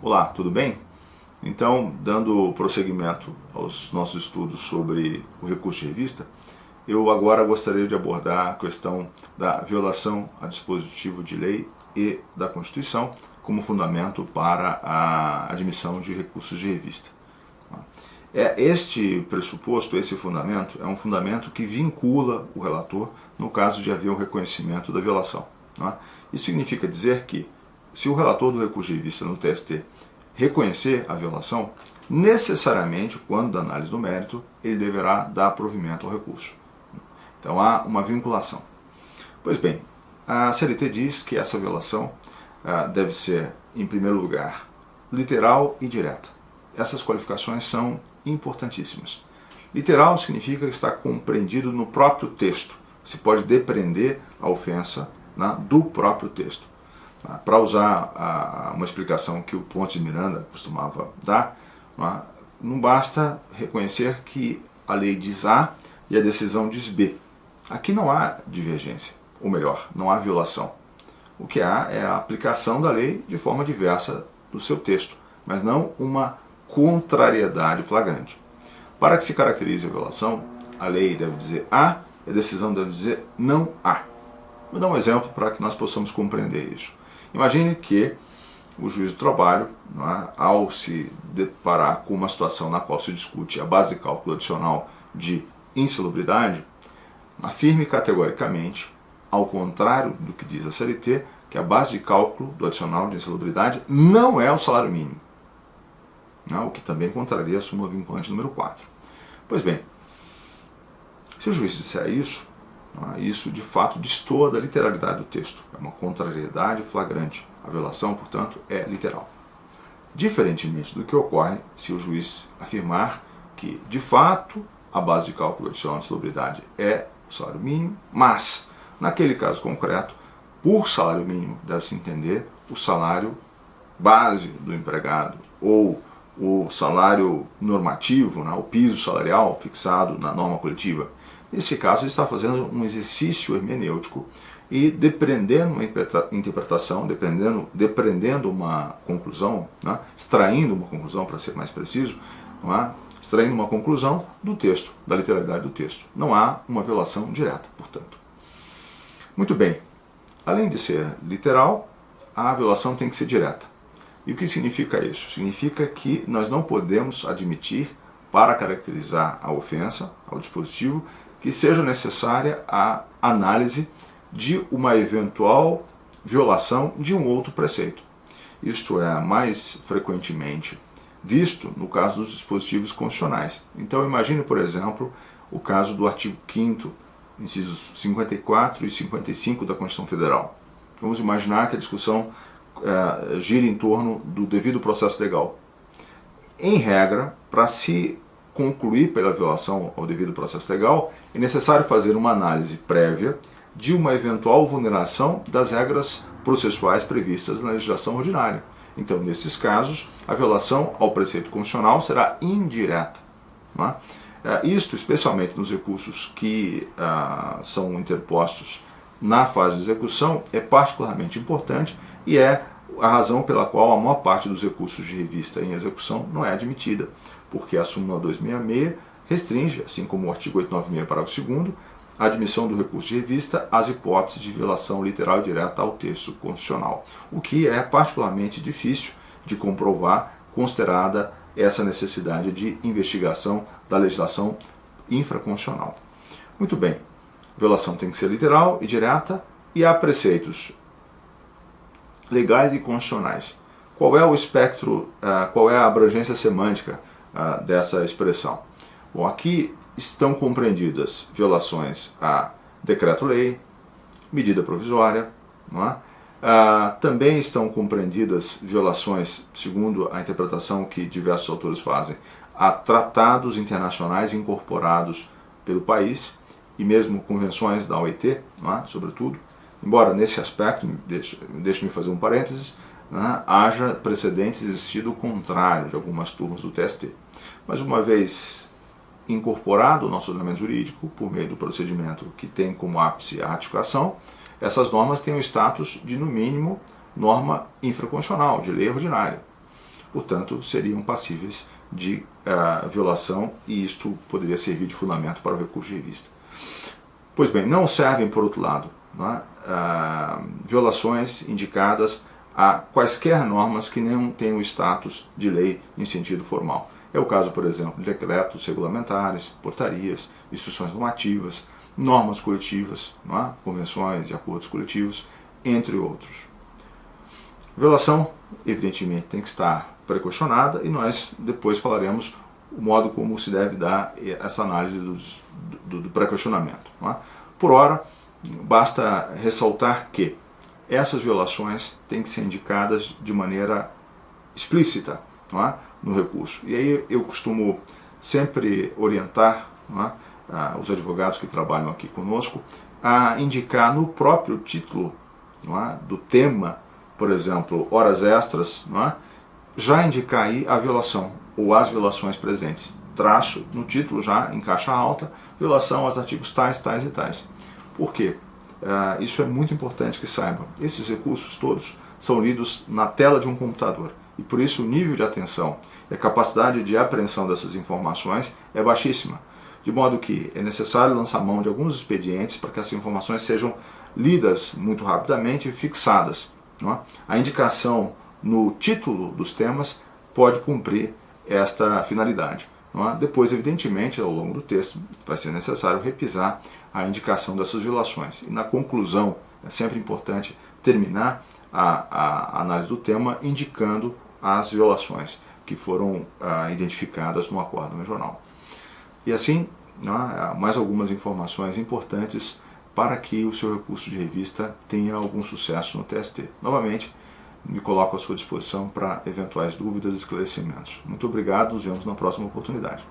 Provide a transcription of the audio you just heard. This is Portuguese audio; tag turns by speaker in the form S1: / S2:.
S1: Olá, tudo bem? Então, dando prosseguimento aos nossos estudos sobre o recurso de revista, eu agora gostaria de abordar a questão da violação a dispositivo de lei e da Constituição como fundamento para a admissão de recursos de revista. Este pressuposto, esse fundamento, é um fundamento que vincula o relator no caso de haver o reconhecimento da violação. Isso significa dizer que, se o relator do recurso de revista no TST reconhecer a violação, necessariamente, quando da análise do mérito, ele deverá dar provimento ao recurso. Então há uma vinculação. Pois bem, a CLT diz que essa violação deve ser, em primeiro lugar, literal e direta. Essas qualificações são importantíssimas. Literal significa que está compreendido no próprio texto. Se pode depreender a ofensa do próprio texto. Para usar uma explicação que o Pontes de Miranda costumava dar, não basta reconhecer que a lei diz A e a decisão diz B. Aqui não há divergência, ou melhor, não há violação. O que há é a aplicação da lei de forma diversa do seu texto, mas não uma contrariedade flagrante. Para que se caracterize a violação, a lei deve dizer A e a decisão deve dizer não A. Vou dar um exemplo para que nós possamos compreender isso. Imagine que o juiz do trabalho, ao se deparar com uma situação na qual se discute a base de cálculo adicional de insalubridade, afirme categoricamente, ao contrário do que diz a CLT, que a base de cálculo do adicional de insalubridade não é o salário mínimo, o que também contraria a súmula vinculante número 4. Pois bem, se o juiz disser isso, isso de fato destoa da literalidade do texto, é uma contrariedade flagrante. A violação, portanto, é literal. Diferentemente do que ocorre se o juiz afirmar que, de fato, a base de cálculo adicional de insalubridade é o salário mínimo, mas, naquele caso concreto, por salário mínimo deve-se entender o salário base do empregado ou o salário normativo, o piso salarial fixado na norma coletiva. Nesse caso, ele está fazendo um exercício hermenêutico e depreendendo uma interpretação, depreendendo uma conclusão, extraindo uma conclusão, para ser mais preciso, extraindo uma conclusão do texto, da literalidade do texto. Não há uma violação direta, portanto. Muito bem, além de ser literal, a violação tem que ser direta. E o que significa isso? Significa que nós não podemos admitir, para caracterizar a ofensa ao dispositivo, que seja necessária a análise de uma eventual violação de um outro preceito. Isto é mais frequentemente visto no caso dos dispositivos constitucionais. Então imagine, por exemplo, o caso do artigo 5º, incisos 54 e 55 da Constituição Federal. Vamos imaginar que a discussão gira em torno do devido processo legal. Em regra, para se concluir pela violação ao devido processo legal, é necessário fazer uma análise prévia de uma eventual vulneração das regras processuais previstas na legislação ordinária. Então, nesses casos, a violação ao preceito constitucional será indireta. Isto, especialmente nos recursos que são interpostos na fase de execução, é particularmente importante e é a razão pela qual a maior parte dos recursos de revista em execução não é admitida, porque a súmula 266 restringe, assim como o artigo 896, parágrafo 2º, a admissão do recurso de revista às hipóteses de violação literal e direta ao texto constitucional, o que é particularmente difícil de comprovar, considerada essa necessidade de investigação da legislação infraconstitucional. Muito bem, violação tem que ser literal e direta, e há preceitos legais e constitucionais. Qual é o espectro, qual é a abrangência semântica dessa expressão? Bom, aqui estão compreendidas violações a decreto-lei, medida provisória, também estão compreendidas violações, segundo a interpretação que diversos autores fazem, a tratados internacionais incorporados pelo país e mesmo convenções da OIT, sobretudo. Embora nesse aspecto, deixe-me fazer um parênteses, haja precedentes existido o contrário de algumas turmas do TST. Mas uma vez incorporado o nosso ordenamento jurídico, por meio do procedimento que tem como ápice a ratificação, essas normas têm o status de, no mínimo, norma infraconstitucional, de lei ordinária. portanto seriam passíveis de violação, e isto poderia servir de fundamento para o recurso de revista. Pois bem, não servem, por outro lado, violações indicadas a quaisquer normas que não tenham status de lei em sentido formal. É o caso, por exemplo, de decretos regulamentares, portarias, instruções normativas, normas coletivas, convenções e acordos coletivos, entre outros. Violação, evidentemente, tem que estar precaucionada, e nós depois falaremos o modo como se deve dar essa análise do precaucionamento. Por ora, basta ressaltar que essas violações têm que ser indicadas de maneira explícita no recurso. E aí eu costumo sempre orientar os advogados que trabalham aqui conosco a indicar no próprio título do tema, por exemplo, horas extras, já indicar aí a violação ou as violações presentes. Traço no título já em caixa alta, violação aos artigos tais, tais e tais. Por quê? Isso é muito importante que saibam. Esses recursos todos são lidos na tela de um computador, e por isso o nível de atenção e a capacidade de apreensão dessas informações é baixíssima, de modo que é necessário lançar mão de alguns expedientes para que essas informações sejam lidas muito rapidamente e fixadas. A indicação no título dos temas pode cumprir esta finalidade. Depois, evidentemente, ao longo do texto, vai ser necessário repisar a indicação dessas violações. E na conclusão, é sempre importante terminar a análise do tema indicando as violações que foram identificadas no acórdão regional. E assim, mais algumas informações importantes para que o seu recurso de revista tenha algum sucesso no TST. Novamente, me coloco à sua disposição para eventuais dúvidas e esclarecimentos. Muito obrigado, nos vemos na próxima oportunidade.